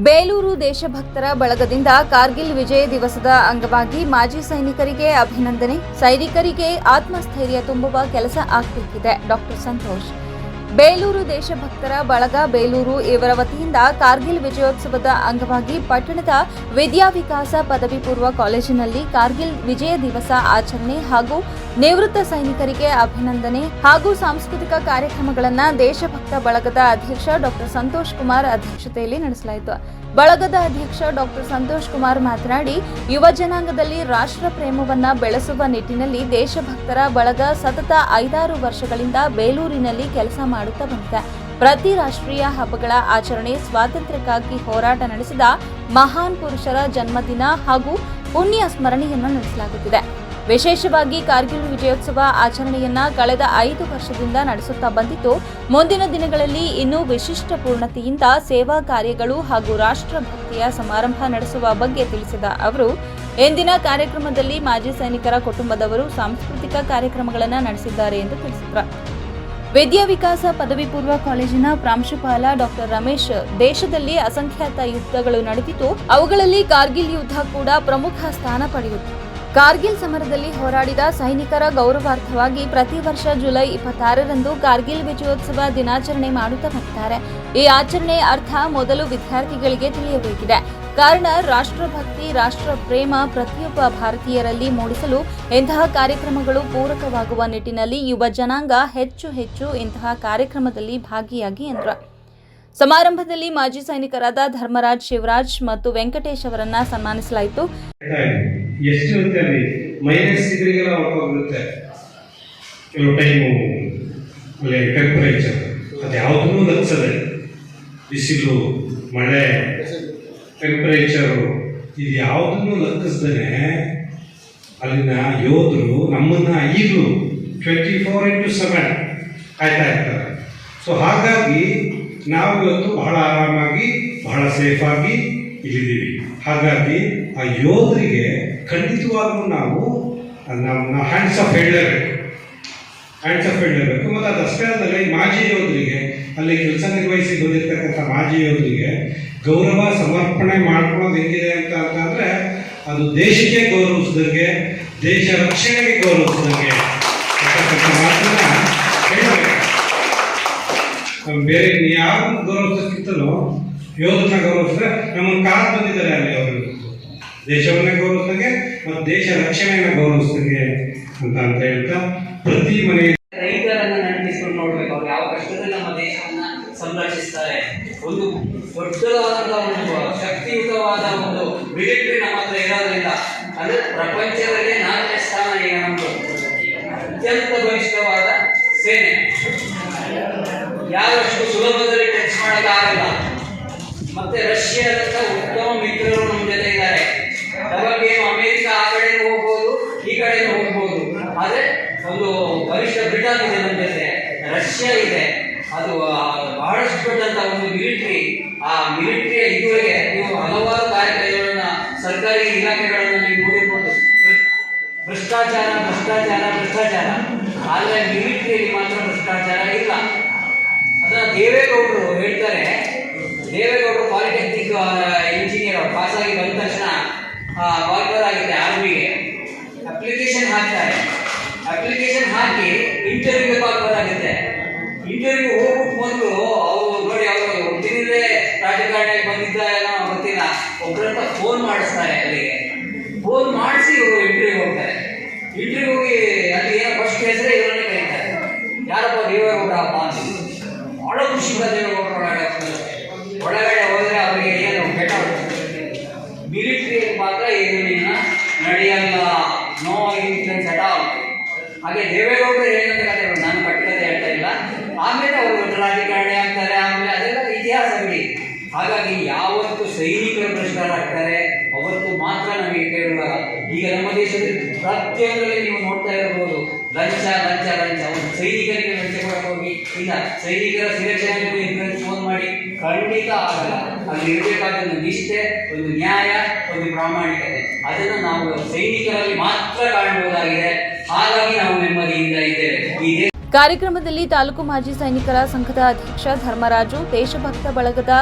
ಬೇಲೂರು ದೇಶಭಕ್ತರ ಬಳಗದಿಂದ ಕಾರ್ಗಿಲ್ ವಿಜಯ ದಿವಸದ ಅಂಗವಾಗಿ ಮಾಜಿ ಸೈನಿಕರಿಗೆ ಅಭಿನಂದನೆ. ಸೈನಿಕರಿಗೆ ಆತ್ಮಸ್ಥೈರ್ಯ ತುಂಬುವ ಕೆಲಸ ಆಗಬೇಕಿದೆ. ಡಾಕ್ಟರ್ ಸಂತೋಷ್. ಬೇಲೂರು ದೇಶಭಕ್ತರ ಬಳಗ ಬೇಲೂರು ಇವರ ವತಿಯಿಂದ ಕಾರ್ಗಿಲ್ ವಿಜಯೋತ್ಸವದ ಅಂಗವಾಗಿ ಪಟ್ಟಣದ ವಿದ್ಯಾವಿಕಾಸ ಪದವಿ ಪೂರ್ವ ಕಾಲೇಜಿನಲ್ಲಿ ಕಾರ್ಗಿಲ್ ವಿಜಯ ದಿವಸ ಆಚರಣೆ ಹಾಗೂ ನಿವೃತ್ತ ಸೈನಿಕರಿಗೆ ಅಭಿನಂದನೆ ಹಾಗೂ ಸಾಂಸ್ಕೃತಿಕ ಕಾರ್ಯಕ್ರಮಗಳನ್ನು ದೇಶಭಕ್ತ ಬಳಗದ ಅಧ್ಯಕ್ಷ ಡಾಕ್ಟರ್ ಸಂತೋಷ್ ಕುಮಾರ್ ಅಧ್ಯಕ್ಷತೆಯಲ್ಲಿ ನಡೆಸಲಾಯಿತು. ಬಳಗದ ಅಧ್ಯಕ್ಷ ಡಾಕ್ಟರ್ ಸಂತೋಷ್ ಕುಮಾರ್ ಮಾತನಾಡಿ, ಯುವ ಜನಾಂಗದಲ್ಲಿ ರಾಷ್ಟ್ರ ಪ್ರೇಮವನ್ನು ಬೆಳೆಸುವ ನಿಟ್ಟಿನಲ್ಲಿ ದೇಶಭಕ್ತರ ಬಳಗ ಸತತ 5-6 ವರ್ಷಗಳಿಂದ ಬೇಲೂರಿನಲ್ಲಿ ಕೆಲಸ ಮಾಡುತ್ತಾ ಬಂದಿದೆ. ಪ್ರತಿ ರಾಷ್ಟ್ರೀಯ ಹಬ್ಬಗಳ ಆಚರಣೆ, ಸ್ವಾತಂತ್ರ್ಯಕ್ಕಾಗಿ ಹೋರಾಟ ನಡೆಸಿದ ಮಹಾನ್ ಪುರುಷರ ಜನ್ಮದಿನ ಹಾಗೂ ಪುಣ್ಯ ಸ್ಮರಣೆಯನ್ನು ನಡೆಸಲಾಗುತ್ತಿದೆ. ವಿಶೇಷವಾಗಿ ಕಾರ್ಗಿಲ್ ವಿಜಯೋತ್ಸವ ಆಚರಣೆಯನ್ನ ಕಳೆದ 5 ವರ್ಷದಿಂದ ನಡೆಸುತ್ತಾ ಬಂದಿದ್ದು, ಮುಂದಿನ ದಿನಗಳಲ್ಲಿ ಇನ್ನೂ ವಿಶಿಷ್ಟ ಪೂರ್ಣತೆಯಿಂದ ಸೇವಾ ಕಾರ್ಯಗಳು ಹಾಗೂ ರಾಷ್ಟ್ರಭಕ್ತಿಯ ಸಮಾರಂಭ ನಡೆಸುವ ಬಗ್ಗೆ ತಿಳಿಸಿದ ಅವರು, ಇಂದಿನ ಕಾರ್ಯಕ್ರಮದಲ್ಲಿ ಮಾಜಿ ಸೈನಿಕರ ಕುಟುಂಬದವರು ಸಾಂಸ್ಕೃತಿಕ ಕಾರ್ಯಕ್ರಮಗಳನ್ನು ನಡೆಸಿದ್ದಾರೆ ಎಂದು ತಿಳಿಸಿದರು. ವಿದ್ಯಾವಿಕಾಸ ಪದವಿ ಪೂರ್ವ ಕಾಲೇಜಿನ ಪ್ರಾಂಶುಪಾಲ ಡಾಕ್ಟರ್ ರಮೇಶ್, ದೇಶದಲ್ಲಿ ಅಸಂಖ್ಯಾತ ಯುದ್ಧಗಳು ನಡೆದಿದ್ದು, ಅವುಗಳಲ್ಲಿ ಕಾರ್ಗಿಲ್ ಯುದ್ಧ ಕೂಡ ಪ್ರಮುಖ ಸ್ಥಾನ ಪಡೆಯುತ್ತೆ. ಕಾರ್ಗಿಲ್ ಸಮರದಲ್ಲಿ ಹೋರಾಡಿದ ಸೈನಿಕರ ಗೌರವಾರ್ಥವಾಗಿ ಪ್ರತಿ ವರ್ಷ ಜುಲೈ 26ರಂದು ಕಾರ್ಗಿಲ್ ವಿಜಯೋತ್ಸವ ದಿನಾಚರಣೆ ಮಾಡುತ್ತಾ ಬಂದಿದ್ದಾರೆ. ಈ ಆಚರಣೆಯ ಅರ್ಥ ಮೊದಲು ವಿದ್ಯಾರ್ಥಿಗಳಿಗೆ ತಿಳಿಯಬೇಕಿದೆ. ಕಾರಣ ರಾಷ್ಟ್ರಭಕ್ತಿ, ರಾಷ್ಟ್ರ ಪ್ರೇಮ ಪ್ರತಿಯೊಬ್ಬ ಭಾರತೀಯರಲ್ಲಿ ಮೂಡಿಸಲು ಇಂತಹ ಕಾರ್ಯಕ್ರಮಗಳು ಪೂರಕವಾಗುವ ನಿಟ್ಟಿನಲ್ಲಿ ಯುವ ಜನಾಂಗ ಹೆಚ್ಚು ಇಂತಹ ಕಾರ್ಯಕ್ರಮದಲ್ಲಿ ಭಾಗಿಯಾಗಿ ಎಂದರು. ಸಮಾರಂಭದಲ್ಲಿ ಮಾಜಿ ಸೈನಿಕರಾದ ಧರ್ಮರಾಜ್, ಶಿವರಾಜ್ ಮತ್ತು ವೆಂಕಟೇಶ್ ಅವರನ್ನ ಸನ್ಮಾನಿಸಲಾಯಿತು. ಎಷ್ಟು ಇರುತ್ತೆ ಮೈನಸ್ ಡಿಗ್ರಿಗೆಲ್ಲ ಹೋಗುತ್ತೆ. ಕೆಲವು ಟೈಮು ಟೆಂಪರೇಚರ್ ಅದು ಯಾವುದೂ ಲಕ್ಷದೆ, ಬಿಸಿಲು, ಮಳೆ, ಟೆಂಪರೇಚರು ಇದು ಯಾವುದನ್ನು ಲಕ್ಷಿಸ್ದೇ ಅಲ್ಲಿನ ಯೋಧರು ನಮ್ಮನ್ನ ಈಗಲೂ 24/7 ಕಾಯ್ತಾ ಇರ್ತಾರೆ. ಸೊ ಹಾಗಾಗಿ ನಾವು ಇವತ್ತು ಬಹಳ ಆರಾಮಾಗಿ, ಬಹಳ ಸೇಫಾಗಿ ಇಲ್ಲಿದ್ದೀವಿ. ಹಾಗಾಗಿ ಆ ಯೋಧರಿಗೆ ಖಂಡಿತವಾಗ್ಲೂ ನಾವು ಹ್ಯಾಂಡ್ಸ್ ಆಫ್ ಹೇಳಲೇಬೇಕು. ಮತ್ತು ಅದಷ್ಟೇ ಅಲ್ಲದೆ ಮಾಜಿ ಯೋಧರಿಗೆ, ಅಲ್ಲಿ ಕೆಲಸ ನಿರ್ವಹಿಸಿ ಬಂದಿರ್ತಕ್ಕಂಥ ಮಾಜಿ ಯೋಧರಿಗೆ ಗೌರವ ಸಮರ್ಪಣೆ ಮಾಡ್ಕೊಳ್ಳೋದು ಹೆಂಗಿದೆ ಅಂತಂದರೆ, ಅದು ದೇಶಕ್ಕೆ ಗೌರವಿಸಿದಂಗೆ, ದೇಶ ರಕ್ಷಣೆಗೆ ಗೌರವಿಸಿದಂಗೆ ಅಂತಕ್ಕಂಥ ಮಾತನ್ನ ಹೇಳಬೇಕು. ಬೇರೆ ಯಾರನ್ನು ಗೌರವಿಸೋಕ್ಕಿಂತಲೂ ಯೋಧರನ್ನ ಗೌರವಿಸಿದ್ರೆ ನಮ್ಮನ್ನು ಕಾದು ಬಂದಿದ್ದಾರೆ ಅಲ್ಲಿ ಅವರು ದೇಶವನ್ನೇ ಗೌರವಿಸಿದಂಗೆ ಮತ್ತು ದೇಶ ರಕ್ಷಣೆಯನ್ನು ಗೌರವಿಸಿದಂಗೆ ಅಂತ ಹೇಳ್ತಾ, ಪ್ರತಿ ಮನೆ ರೈತರನ್ನ ನೆನಪಿಸ್ಕೊಂಡು ನೋಡ್ಬೇಕು. ಅವ್ರು ಯಾವ ಕಷ್ಟದಲ್ಲಿ ನಮ್ಮ ದೇಶವನ್ನ ಸಂರಕ್ಷಿಸ್ತಾರೆ. ಒಂದು ದೊಡ್ಡದಾದ ಒಂದು ಶಕ್ತಿಯುತವಾದ ಒಂದು ಮಿಲಿಟರಿ ನಮ್ಮ ಹತ್ರ ಇರೋದ್ರಿಂದ, ಅಂದ್ರೆ ಪ್ರಪಂಚದಲ್ಲಿ 4ನೇ ಸ್ಥಾನ ಈಗ ನಮ್ದು. ಅತ್ಯಂತ ಬಲಿಷ್ಠವಾದ ಸೇನೆ, ಯಾರಷ್ಟು ಸುಲಭದಲ್ಲಿ ಟಚ್ ಮಾಡೋಕ್ಕಾಗಲ್ಲ. ಮತ್ತೆ ರಷ್ಯಾದಂತ ಉತ್ತಮ ಮಿತ್ರರು ನಮ್ಮ ಜೊತೆ ಇದ್ದಾರೆ. ಯಾವಾಗೇನು ಅಮೆರಿಕ ಆ ಕಡೆ ಹೋಗ್ಬೋದು, ಈ ಕಡೆ ಹೋಗ್ಬೋದು, ಆದ್ರೆ ಒಂದು ಬಲಿಷ್ಠ ಬ್ರಿಟನ್ ಇದೆ ನಮ್ಮ ಜೊತೆ, ರಷ್ಯಾ ಇದೆ. ಅದು ಬಹಳಷ್ಟು ದೊಡ್ಡಂತ ಒಂದು ಮಿಲಿಟರಿ. ಆ ಮಿಲಿಟರಿಯ ಇದುವರೆಗೆ ನೀವು ಹಲವಾರು ಕಾರ್ಯಕ್ರಮಗಳನ್ನ, ಸರ್ಕಾರಿ ಇಲಾಖೆಗಳನ್ನು ನೀವು ನೋಡಿರ್ಬೋದು. ಭ್ರಷ್ಟಾಚಾರ, ಆದ್ರೆ ಮಿಲಿಟರಿಯಲ್ಲಿ ಮಾತ್ರ ಭ್ರಷ್ಟಾಚಾರ ಇಲ್ಲ. ಅದನ್ನ ದೇವೇಗೌಡರು ಹೇಳ್ತಾರೆ. ದೇವೇಗೌಡರು ಪಾಲಿಟೆಕ್ನಿಕ್ ಇಂಜಿನಿಯರ್ ಪಾಸಾಗಿ ಬಂದ ತಕ್ಷಣ ಕ್ವಾಲಿಫೈರ್ ಆಗಿದೆ ಆರ್ಮಿಗೆ. ಅಪ್ಲಿಕೇಶನ್ ಹಾಕ್ತಾರೆ. ಅಪ್ಲಿಕೇಶನ್ ಹಾಕಿ ಇಂಟರ್ವ್ಯೂಗೆ ಕ್ವಾಲಿಫೈರ್ ಆಗುತ್ತೆ. ಇಂಟರ್ವ್ಯೂ ಹೋಗ್ಬಿಟ್ಟು ಮೊದಲು ಅವರು ನೋಡಿ, ಅವರು ಹುಟ್ಟಿದ್ರೆ ರಾಜಕಾರಣಿಯಾಗಿ ಬಂದಿದ್ದ ಏನೋ ಗೊತ್ತಿಲ್ಲ, ಒಬ್ಬರಂತ ಫೋನ್ ಮಾಡಿಸ್ತಾರೆ. ಅಲ್ಲಿಗೆ ಫೋನ್ ಮಾಡಿಸಿ ಇವರು ಇಂಟರ್ವ್ಯೂ ಹೋಗ್ತಾರೆ. ಇಂಟರ್ವ್ಯೂ ಹೋಗಿ ಅಲ್ಲಿ ಏನೋ ಫಸ್ಟ್ ಹೆಸರೇ ಇವರನ್ನೇ ಕರೀತಾರೆ. ಯಾರಪ್ಪ? ದೇವೇಗೌಡ ಅಪ್ಪ ಅಂತ. ಬಹಳ ಖುಷಿಯಿಂದ ದೇವೇಗೌಡರು ಒಳಗಡೆ ಹೋದ್ರೆ ಅವರಿಗೆ ಏನು ಕೆಟ್ಟ ಮಿಲಿಟರಿಯಲ್ಲಿ ಮಾತ್ರ ಏನು ನಡೆಯಲ್ಲ, ನೋ ಇನ್ಫ್ಲುಯೆನ್ಸ್ ಅಟ್ ಆಲ್. ಹಾಗೆ ದೇವೇಗೌಡರು ಏನಂತ ಕತೆ, ನಾನು ಕಟ್ಟಕತೆ ಹೇಳ್ತಾ ಇಲ್ಲ. ಆಮೇಲೆ ಅವರು ರಾಜಕಾರಣಿ ಆಗ್ತಾರೆ, ಆಮೇಲೆ ಅದೆಲ್ಲ ಇತಿಹಾಸ ಬಿಡಿ. ಹಾಗಾಗಿ ಯಾವತ್ತು ಸೈನಿಕರು ಭ್ರಷ್ಟರಾಗ್ತಾರೆ ಅವತ್ತು ಮಾತ್ರ ನಮಗೆ ಕೇಳುವ. ಈಗ ನಮ್ಮ ದೇಶದಲ್ಲಿ ಪ್ರತಿಯೊಂದರಲ್ಲಿ ನೀವು ನೋಡ್ತಾ ಇರಬಹುದು, ಲಂಚ. ಒಂದು ಸೈನಿಕರಿಗೆ ಲಂಚ ಕೊಡಕ್ಕೆ ಹೋಗಿ, ಇಲ್ಲ ಸೈನಿಕರ ಸಿಲೆಕ್ಷನ್ ಫೋನ್ ಮಾಡಿ, ಖಂಡಿತ ಆಗಲ್ಲ. ಅಲ್ಲಿ ಇರಬೇಕಾದ ಒಂದು ನಿಷ್ಠೆ, ಒಂದು ನ್ಯಾಯ, ಒಂದು ಪ್ರಾಮಾಣಿಕತೆ, ಅದನ್ನು ನಾವು ಸೈನಿಕರಲ್ಲಿ ಮಾತ್ರ ಕಾಣಬಹುದಾಗಿದೆ. ಹಾಗಾಗಿ ನಾವು ನೆಮ್ಮದಿಯಿಂದ ಇದ್ದೇವೆ. ಕಾರ್ಯಕ್ರಮದಲ್ಲಿ ತಾಲೂಕು ಮಾಜಿ ಸೈನಿಕರ ಸಂಘದ ಅಧ್ಯಕ್ಷ ಧರ್ಮರಾಜು, ದೇಶಭಕ್ತ ಬಳಗದ